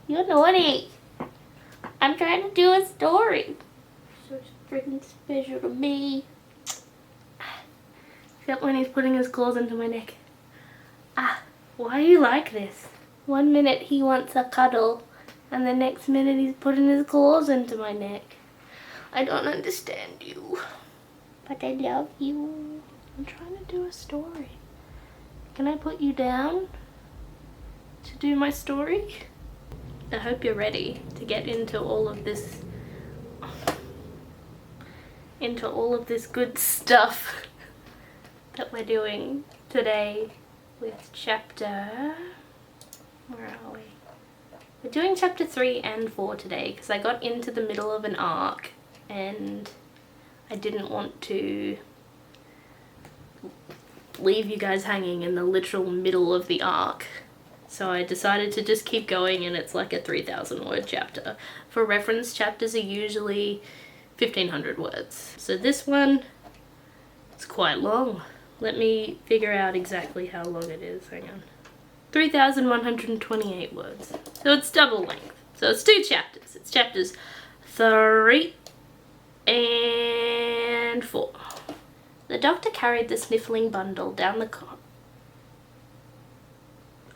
You're naughty. I'm trying to do a story. So freaking special to me. Except when he's putting his claws into my neck. Why are you like this? 1 minute he wants a cuddle, and the next minute he's putting his claws into my neck. I don't understand you. But I love you. I'm trying to do a story. Can I put you down to do my story? I hope you're ready to get into all of this good stuff that we're doing today with chapter, where are we? We're doing chapter 3 and 4 today because I got into the middle of an arc and I didn't want to leave you guys hanging in the literal middle of the arc. So I decided to just keep going, and it's like a 3,000 word chapter. For reference, chapters are usually 1,500 words. So this one, it's quite long. Let me figure out exactly how long it is. Hang on. 3,128 words. So it's double length. So it's 2 chapters. It's chapters 3 and 4. The doctor carried the sniffling bundle down the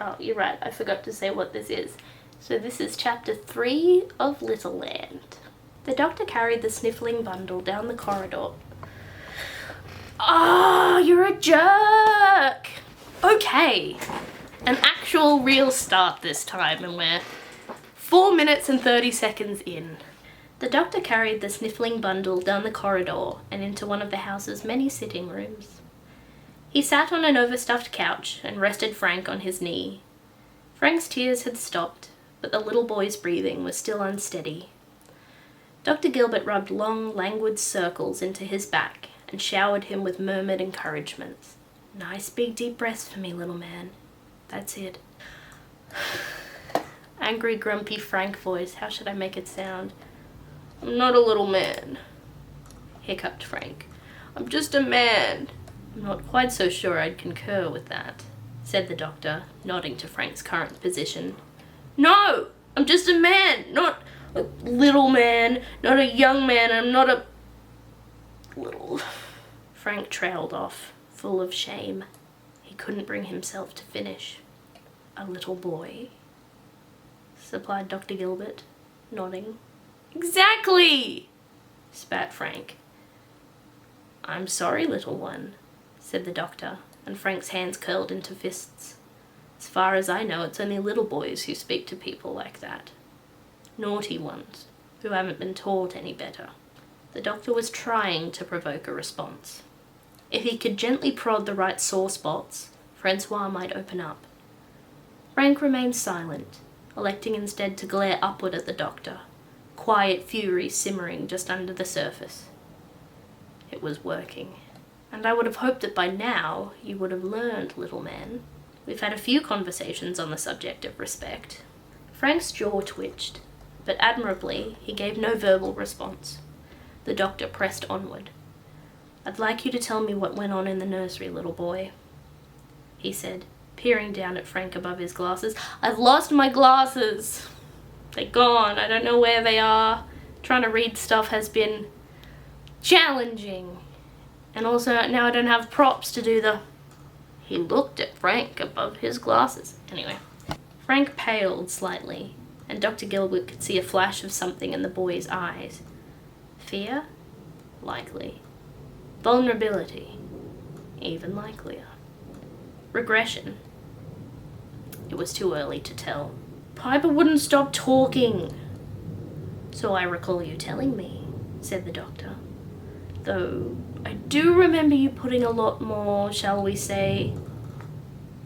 Oh, you're right, I forgot to say what this is. So this is chapter 3 of Littleland. The doctor carried the sniffling bundle down the corridor. Oh, you're a jerk! Okay, an actual real start this time, and we're 4 minutes and 30 seconds in. The doctor carried the sniffling bundle down the corridor and into one of the house's many sitting rooms. He sat on an overstuffed couch and rested Frank on his knee. Frank's tears had stopped, but the little boy's breathing was still unsteady. Dr. Gilbert rubbed long, languid circles into his back and showered him with murmured encouragements. Nice big deep breaths for me, little man. That's it. Angry, grumpy Frank voice. How should I make it sound? I'm not a little man, hiccuped Frank. I'm just a man. I'm not quite so sure I'd concur with that, said the doctor, nodding to Frank's current position. No! I'm just a man, not a little man, not a young man, I'm not a little... Frank trailed off, full of shame. He couldn't bring himself to finish. A little boy, supplied Dr. Gilbert, nodding. Exactly! Spat Frank. I'm sorry, little one, said the doctor, and Frank's hands curled into fists. As far as I know, it's only little boys who speak to people like that. Naughty ones, who haven't been taught any better. The doctor was trying to provoke a response. If he could gently prod the right sore spots, Francois might open up. Frank remained silent, electing instead to glare upward at the doctor, quiet fury simmering just under the surface. It was working. And I would have hoped that by now you would have learned, little man. We've had a few conversations on the subject of respect. Frank's jaw twitched, but admirably he gave no verbal response. The doctor pressed onward. I'd like you to tell me what went on in the nursery, little boy, he said, peering down at Frank above his glasses. I've lost my glasses. They're gone. I don't know where they are. Trying to read stuff has been challenging. And also, now I don't have props to do the... He looked at Frank above his glasses. Anyway, Frank paled slightly, and Dr. Gilbert could see a flash of something in the boy's eyes. Fear? Likely. Vulnerability? Even likelier. Regression? It was too early to tell. Piper wouldn't stop talking. So I recall you telling me, said the doctor. Though I do remember you putting a lot more, shall we say,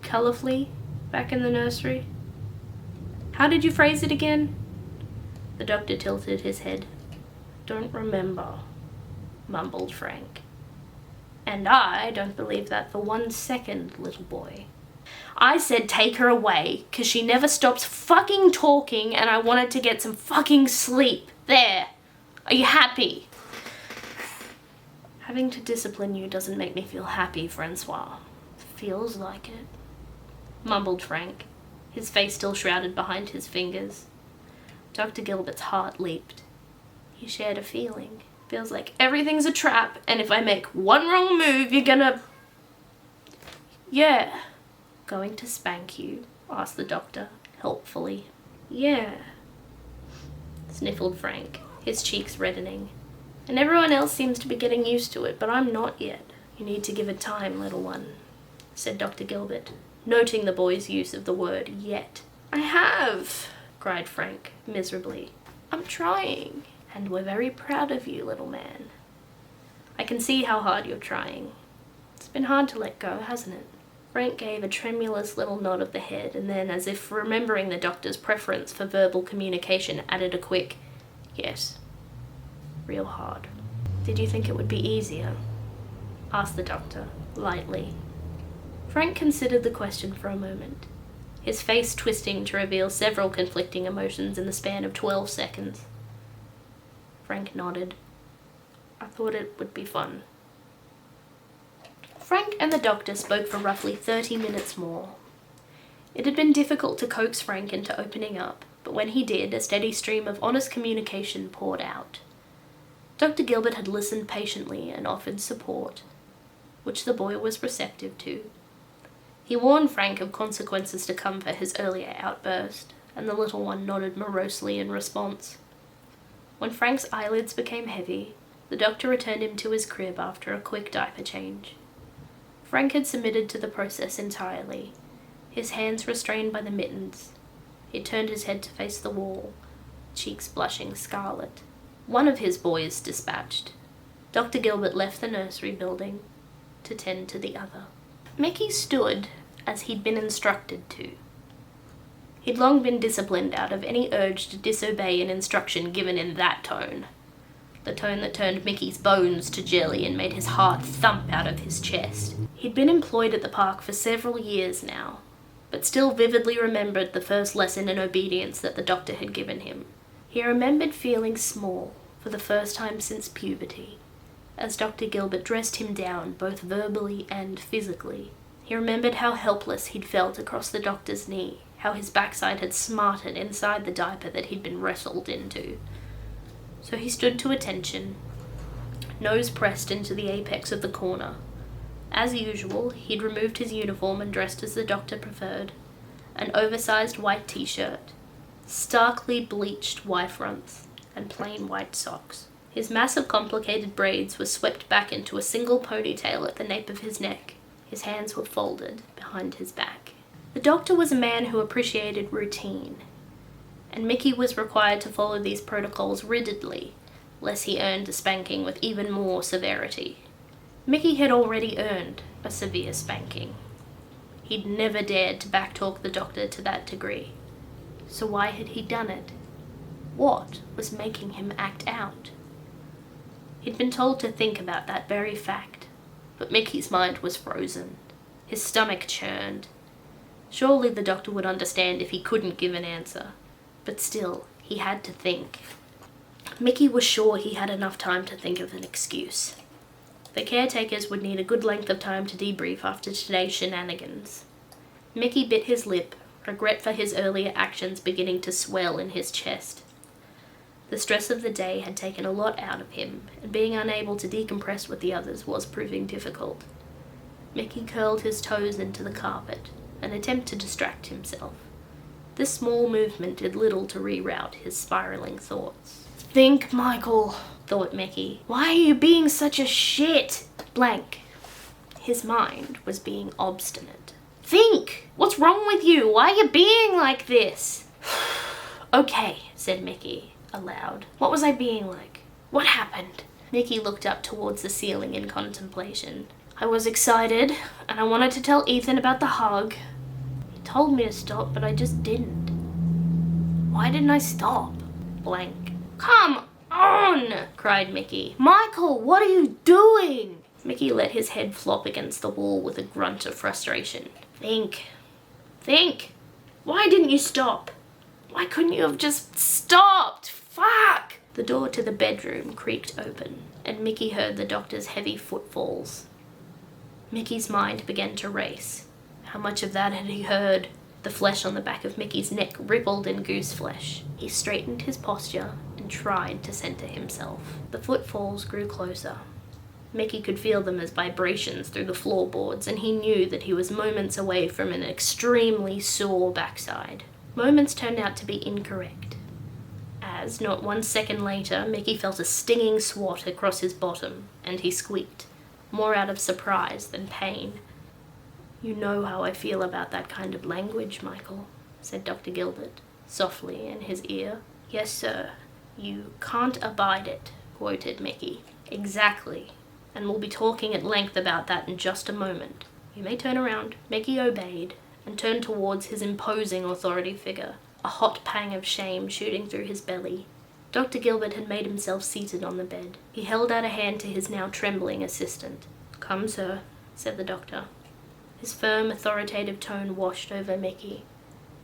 colourfully back in the nursery. How did you phrase it again? The doctor tilted his head. Don't remember, mumbled Frank. And I don't believe that for 1 second, little boy. I said take her away, 'cause she never stops fucking talking and I wanted to get some fucking sleep. There. Are you happy? Having to discipline you doesn't make me feel happy, Francois. Feels like it, mumbled Frank, his face still shrouded behind his fingers. Dr. Gilbert's heart leaped. He shared a feeling. Feels like everything's a trap, and if I make one wrong move, you're gonna... Yeah. Going to spank you? Asked the doctor, helpfully. Yeah. Sniffled Frank, his cheeks reddening. And everyone else seems to be getting used to it, but I'm not yet. You need to give it time, little one, said Dr. Gilbert, noting the boy's use of the word yet. I have, cried Frank, miserably. I'm trying, and we're very proud of you, little man. I can see how hard you're trying. It's been hard to let go, hasn't it? Frank gave a tremulous little nod of the head, and then, as if remembering the doctor's preference for verbal communication, added a quick, yes. Real hard. Did you think it would be easier? Asked the doctor, lightly. Frank considered the question for a moment, his face twisting to reveal several conflicting emotions in the span of 12 seconds. Frank nodded. I thought it would be fun. Frank and the doctor spoke for roughly 30 minutes more. It had been difficult to coax Frank into opening up, but when he did, a steady stream of honest communication poured out. Dr. Gilbert had listened patiently and offered support, which the boy was receptive to. He warned Frank of consequences to come for his earlier outburst, and the little one nodded morosely in response. When Frank's eyelids became heavy, the doctor returned him to his crib after a quick diaper change. Frank had submitted to the process entirely, his hands restrained by the mittens. He turned his head to face the wall, cheeks blushing scarlet. One of his boys dispatched, Dr. Gilbert left the nursery building to tend to the other. Mickey stood as he'd been instructed to. He'd long been disciplined out of any urge to disobey an instruction given in that tone. The tone that turned Mickey's bones to jelly and made his heart thump out of his chest. He'd been employed at the park for several years now, but still vividly remembered the first lesson in obedience that the doctor had given him. He remembered feeling small for the first time since puberty, as Dr. Gilbert dressed him down both verbally and physically. He remembered how helpless he'd felt across the doctor's knee, how his backside had smarted inside the diaper that he'd been wrestled into. So he stood to attention, nose pressed into the apex of the corner. As usual, he'd removed his uniform and dressed as the doctor preferred, an oversized white t-shirt, starkly bleached Y-fronts, and plain white socks. His mass of complicated braids was swept back into a single ponytail at the nape of his neck. His hands were folded behind his back. The doctor was a man who appreciated routine, and Mickey was required to follow these protocols rigidly, lest he earned a spanking with even more severity. Mickey had already earned a severe spanking. He'd never dared to backtalk the doctor to that degree. So why had he done it? What was making him act out? He'd been told to think about that very fact, but Mickey's mind was frozen. His stomach churned. Surely the doctor would understand if he couldn't give an answer, but still, he had to think. Mickey was sure he had enough time to think of an excuse. The caretakers would need a good length of time to debrief after today's shenanigans. Mickey bit his lip, regret for his earlier actions beginning to swell in his chest. The stress of the day had taken a lot out of him, and being unable to decompress with the others was proving difficult. Mickey curled his toes into the carpet, an attempt to distract himself. This small movement did little to reroute his spiraling thoughts. Think, Michael, thought Mickey. Why are you being such a shit? Blank. His mind was being obstinate. Think! What's wrong with you? Why are you being like this? Okay, said Mickey, aloud. What was I being like? What happened? Mickey looked up towards the ceiling in contemplation. I was excited, and I wanted to tell Ethan about the hug. He told me to stop, but I just didn't. Why didn't I stop? Blank. Come on! Cried Mickey. Michael, what are you doing? Mickey let his head flop against the wall with a grunt of frustration. Think. Think. Why didn't you stop? Why couldn't you have just stopped? Fuck! The door to the bedroom creaked open, and Mickey heard the doctor's heavy footfalls. Mickey's mind began to race. How much of that had he heard? The flesh on the back of Mickey's neck rippled in goose flesh. He straightened his posture and tried to center himself. The footfalls grew closer. Mickey could feel them as vibrations through the floorboards, and he knew that he was moments away from an extremely sore backside. Moments turned out to be incorrect, as, not 1 second later, Mickey felt a stinging swat across his bottom, and he squeaked, more out of surprise than pain. "You know how I feel about that kind of language, Michael," said Dr. Gilbert, softly in his ear. "Yes, sir. You can't abide it," quoted Mickey. "Exactly. And we'll be talking at length about that in just a moment. You may turn around." Mickey obeyed and turned towards his imposing authority figure, a hot pang of shame shooting through his belly. Dr. Gilbert had made himself seated on the bed. He held out a hand to his now trembling assistant. "Come, sir," said the doctor. His firm, authoritative tone washed over Mickey.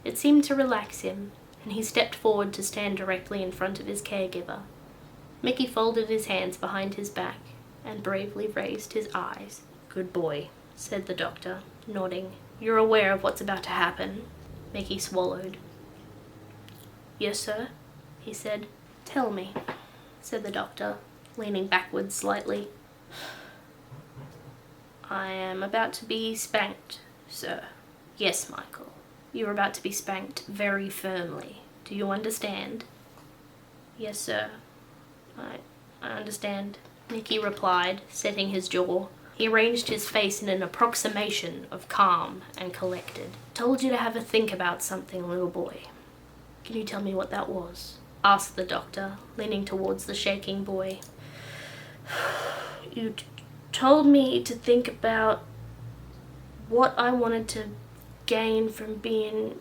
It seemed to relax him, and he stepped forward to stand directly in front of his caregiver. Mickey folded his hands behind his back and bravely raised his eyes. "Good boy," said the doctor, nodding. "You're aware of what's about to happen?" Mickey swallowed. "Yes, sir," he said. "Tell me," said the doctor, leaning backwards slightly. "I am about to be spanked, sir." "Yes, Michael. You're about to be spanked very firmly. Do you understand?" "Yes, sir. I understand," Mickey replied, setting his jaw. He arranged his face in an approximation of calm and collected. "Told you to have a think about something, little boy. Can you tell me what that was?" asked the doctor, leaning towards the shaking boy. "You told me to think about what I wanted to gain from being,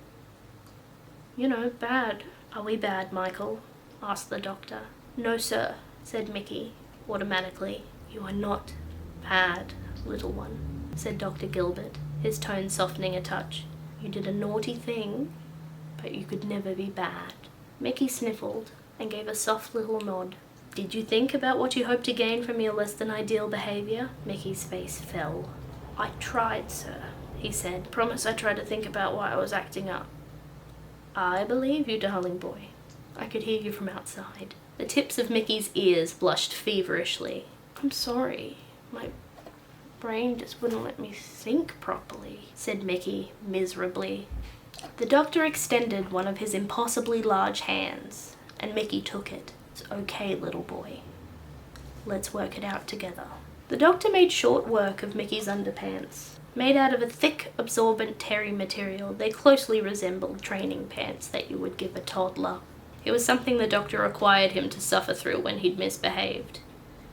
bad." "Are we bad, Michael?" asked the doctor. "No, sir," said Mickey, automatically. "You are not bad, little one," said Dr. Gilbert, his tone softening a touch. "You did a naughty thing, but you could never be bad." Mickey sniffled and gave a soft little nod. "Did you think about what you hoped to gain from your less-than-ideal behavior?" Mickey's face fell. "I tried, sir," he said. "Promise I tried to think about why I was acting up." "I believe you, darling boy. I could hear you from outside." The tips of Mickey's ears blushed feverishly. "I'm sorry. My brain just wouldn't let me think properly," said Mickey miserably. The doctor extended one of his impossibly large hands, and Mickey took it. "It's okay, little boy. Let's work it out together." The doctor made short work of Mickey's underpants. Made out of a thick, absorbent terry material, they closely resembled training pants that you would give a toddler. It was something the doctor required him to suffer through when he'd misbehaved.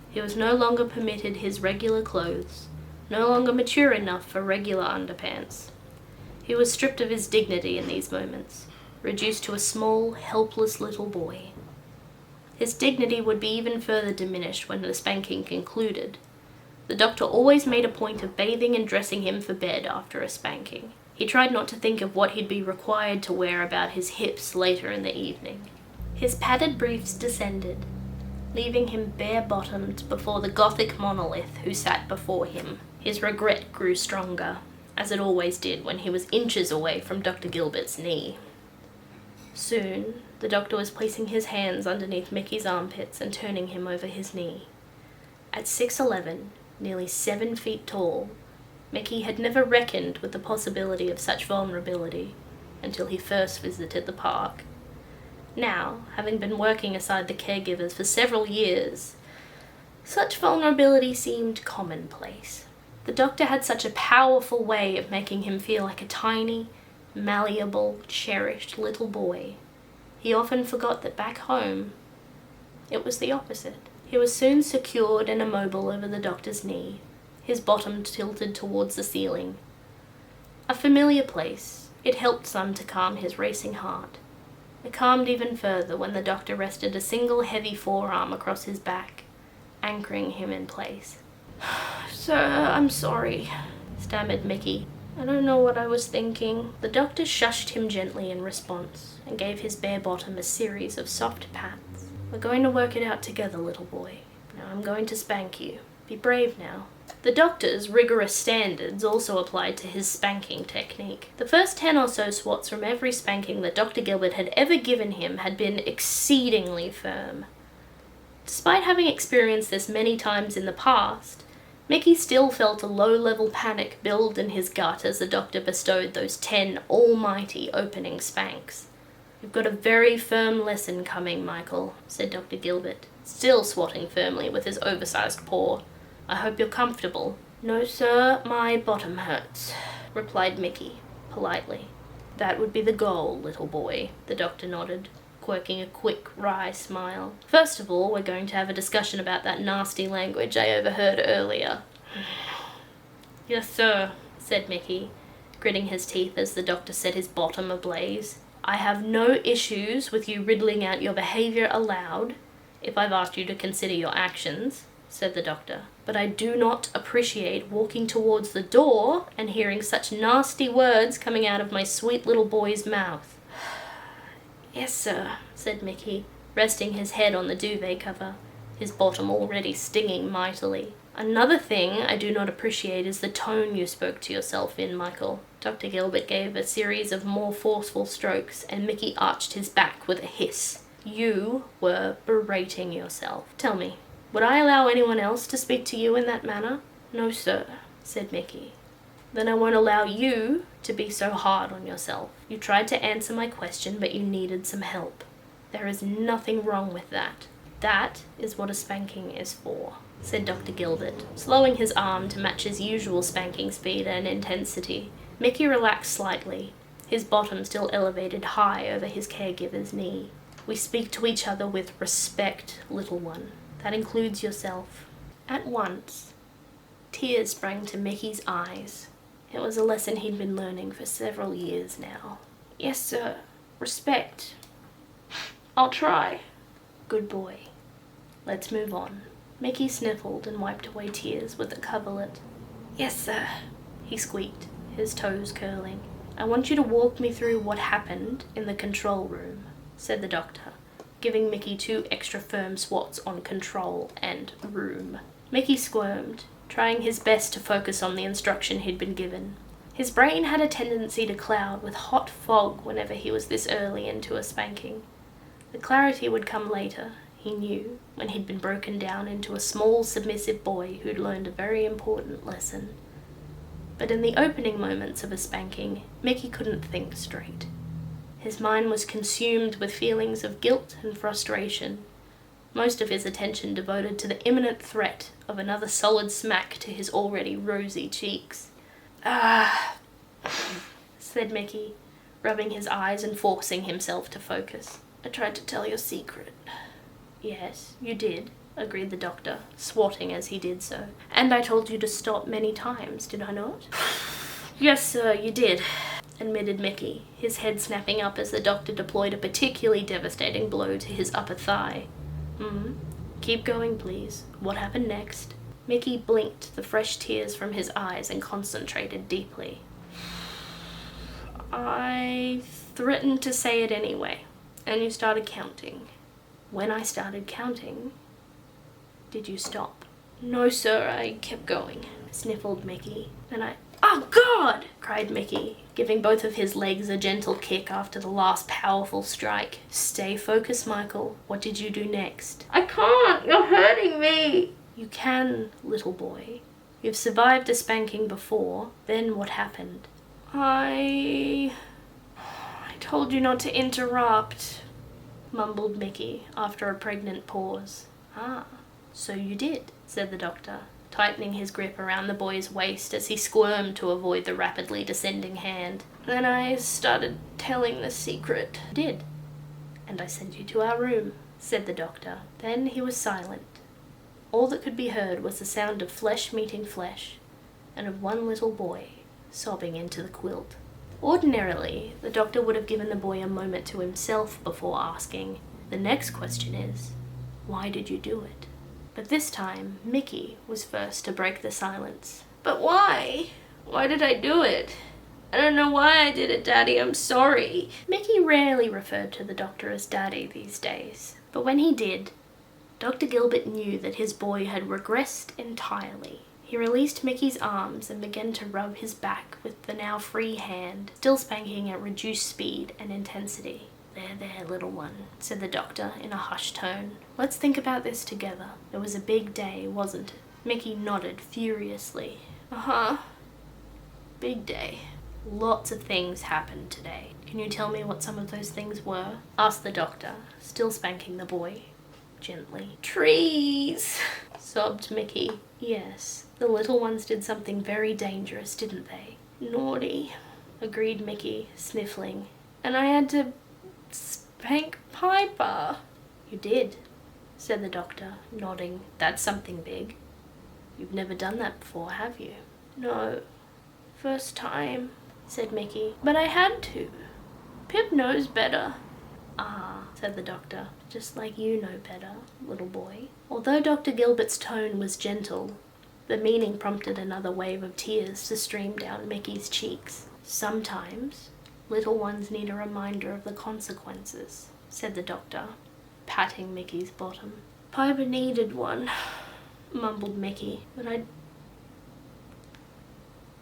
He was no longer permitted his regular clothes, no longer mature enough for regular underpants. He was stripped of his dignity in these moments, reduced to a small, helpless little boy. His dignity would be even further diminished when the spanking concluded. The doctor always made a point of bathing and dressing him for bed after a spanking. He tried not to think of what he'd be required to wear about his hips later in the evening. His padded briefs descended, leaving him bare-bottomed before the Gothic monolith who sat before him. His regret grew stronger, as it always did when he was inches away from Dr. Gilbert's knee. Soon, the doctor was placing his hands underneath Mickey's armpits and turning him over his knee. At 6'11", nearly 7 feet tall, Mickey had never reckoned with the possibility of such vulnerability until he first visited the park. Now, having been working aside the caregivers for several years, such vulnerability seemed commonplace. The doctor had such a powerful way of making him feel like a tiny, malleable, cherished little boy. He often forgot that back home, it was the opposite. He was soon secured and immobile over the doctor's knee, his bottom tilted towards the ceiling. A familiar place, it helped some to calm his racing heart. It calmed even further when the doctor rested a single heavy forearm across his back, anchoring him in place. "Sir, I'm sorry," stammered Mickey. "I don't know what I was thinking." The doctor shushed him gently in response and gave his bare bottom a series of soft pats. "We're going to work it out together, little boy. Now I'm going to spank you. Be brave now." The doctor's rigorous standards also applied to his spanking technique. The first 10 or so swats from every spanking that Dr. Gilbert had ever given him had been exceedingly firm. Despite having experienced this many times in the past, Mickey still felt a low-level panic build in his gut as the doctor bestowed those 10 almighty opening spanks. "You've got a very firm lesson coming, Michael," said Dr. Gilbert, still swatting firmly with his oversized paw. "I hope you're comfortable." "No, sir, my bottom hurts," replied Mickey, politely. "That would be the goal, little boy," the doctor nodded, quirking a quick, wry smile. "First of all, we're going to have a discussion about that nasty language I overheard earlier." "Yes, sir," said Mickey, gritting his teeth as the doctor set his bottom ablaze. "I have no issues with you riddling out your behavior aloud, if I've asked you to consider your actions," said the doctor. "But I do not appreciate walking towards the door and hearing such nasty words coming out of my sweet little boy's mouth." "Yes, sir," said Mickey, resting his head on the duvet cover, his bottom already stinging mightily. "Another thing I do not appreciate is the tone you spoke to yourself in, Michael." Dr. Gilbert gave a series of more forceful strokes, and Mickey arched his back with a hiss. "You were berating yourself. Tell me, would I allow anyone else to speak to you in that manner?" "No, sir," said Mickey. "Then I won't allow you to be so hard on yourself. You tried to answer my question, but you needed some help. There is nothing wrong with that. That is what a spanking is for," said Dr. Gilbert, slowing his arm to match his usual spanking speed and intensity. Mickey relaxed slightly, his bottom still elevated high over his caregiver's knee. "We speak to each other with respect, little one. That includes yourself." At once, tears sprang to Mickey's eyes. It was a lesson he'd been learning for several years now. "Yes, sir. Respect. I'll try." "Good boy. Let's move on." Mickey sniffled and wiped away tears with the coverlet. "Yes, sir," he squeaked, his toes curling. "I want you to walk me through what happened in the control room," said the doctor, giving Mickey 2 extra firm swats on control and room. Mickey squirmed, trying his best to focus on the instruction he'd been given. His brain had a tendency to cloud with hot fog whenever he was this early into a spanking. The clarity would come later, he knew, when he'd been broken down into a small, submissive boy who'd learned a very important lesson. But in the opening moments of a spanking, Mickey couldn't think straight. His mind was consumed with feelings of guilt and frustration, most of his attention devoted to the imminent threat of another solid smack to his already rosy cheeks. "Ah," said Mickey, rubbing his eyes and forcing himself to focus. "I tried to tell your secret." "Yes, you did," agreed the doctor, swatting as he did so. "And I told you to stop many times, did I not?" "Yes, sir, you did," admitted Mickey, his head snapping up as the doctor deployed a particularly devastating blow to his upper thigh. Keep going, please. What happened next?" Mickey blinked the fresh tears from his eyes and concentrated deeply. "I threatened to say it anyway, and you started counting. When I started counting, did you stop?" "No, sir, I kept going," sniffled Mickey. "Then Oh, God!" cried Mickey, giving both of his legs a gentle kick after the last powerful strike. "Stay focused, Michael. What did you do next?" "I can't! You're hurting me!" "You can, little boy. You've survived a spanking before. Then what happened?" I told you not to interrupt," mumbled Mickey after a pregnant pause. "Ah, so you did," said the doctor, tightening his grip around the boy's waist as he squirmed to avoid the rapidly descending hand. "Then I started telling the secret." "Did. And I sent you to our room," said the doctor. Then he was silent. All that could be heard was the sound of flesh meeting flesh, and of one little boy sobbing into the quilt. Ordinarily, the doctor would have given the boy a moment to himself before asking, "The next question is, why did you do it?" But this time, Mickey was first to break the silence. "But why? Why did I do it? I don't know why I did it, Daddy. I'm sorry." Mickey rarely referred to the doctor as Daddy these days, but when he did, Dr. Gilbert knew that his boy had regressed entirely. He released Mickey's arms and began to rub his back with the now free hand, still spanking at reduced speed and intensity. There, little one, said the doctor in a hushed tone. Let's think about this together. It was a big day, wasn't it? Mickey nodded furiously. Uh-huh. Big day. Lots of things happened today. Can you tell me what some of those things were? Asked the doctor, still spanking the boy gently. Trees, sobbed Mickey. Yes, the little ones did something very dangerous, didn't they? Naughty, agreed Mickey, sniffling. And I had to spank Piper. You did, said the doctor, nodding. That's something big. You've never done that before, have you? No, first time, said Mickey. But I had to. Pip knows better. Ah, said the doctor, just like you know better, little boy. Although Dr. Gilbert's tone was gentle, the meaning prompted another wave of tears to stream down Mickey's cheeks. Sometimes, little ones need a reminder of the consequences, said the doctor, patting Mickey's bottom. Piper needed one, mumbled Mickey, but I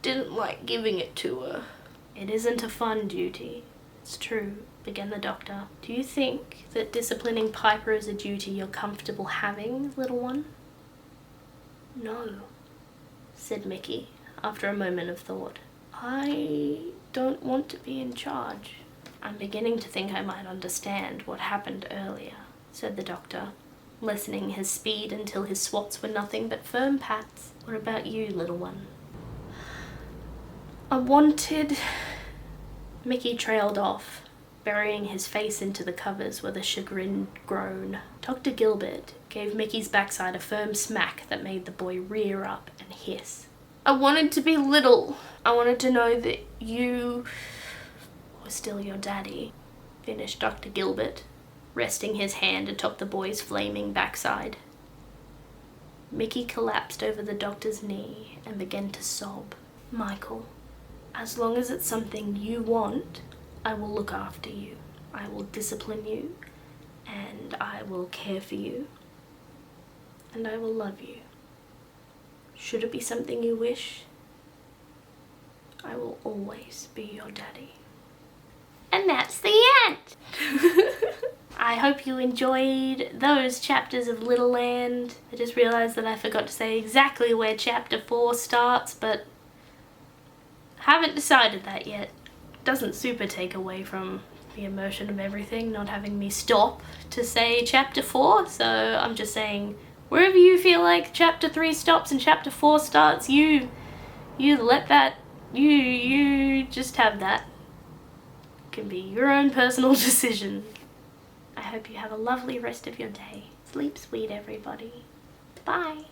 didn't like giving it to her. It isn't a fun duty. It's true, began the doctor. Do you think that disciplining Piper is a duty you're comfortable having, little one? No, said Mickey, after a moment of thought. I don't want to be in charge. I'm beginning to think I might understand what happened earlier, said the doctor, lessening his speed until his swats were nothing but firm pats. What about you, little one? I wanted... Mickey trailed off, burying his face into the covers with a chagrined groan. Dr. Gilbert gave Mickey's backside a firm smack that made the boy rear up and hiss. I wanted to be little. I wanted to know that you were still your daddy, finished Dr. Gilbert, resting his hand atop the boy's flaming backside. Mickey collapsed over the doctor's knee and began to sob. Michael, as long as it's something you want, I will look after you. I will discipline you, and I will care for you, and I will love you. Should it be something you wish, I will always be your daddy. And that's the end! I hope you enjoyed those chapters of Littleland. I just realised that I forgot to say exactly where chapter 4 starts, but haven't decided that yet. Doesn't super take away from the immersion of everything, not having me stop to say chapter 4, so I'm just saying wherever you feel like chapter 3 stops and chapter 4 starts, you let that, you just have that. It can be your own personal decision. I hope you have a lovely rest of your day. Sleep sweet, everybody. Bye.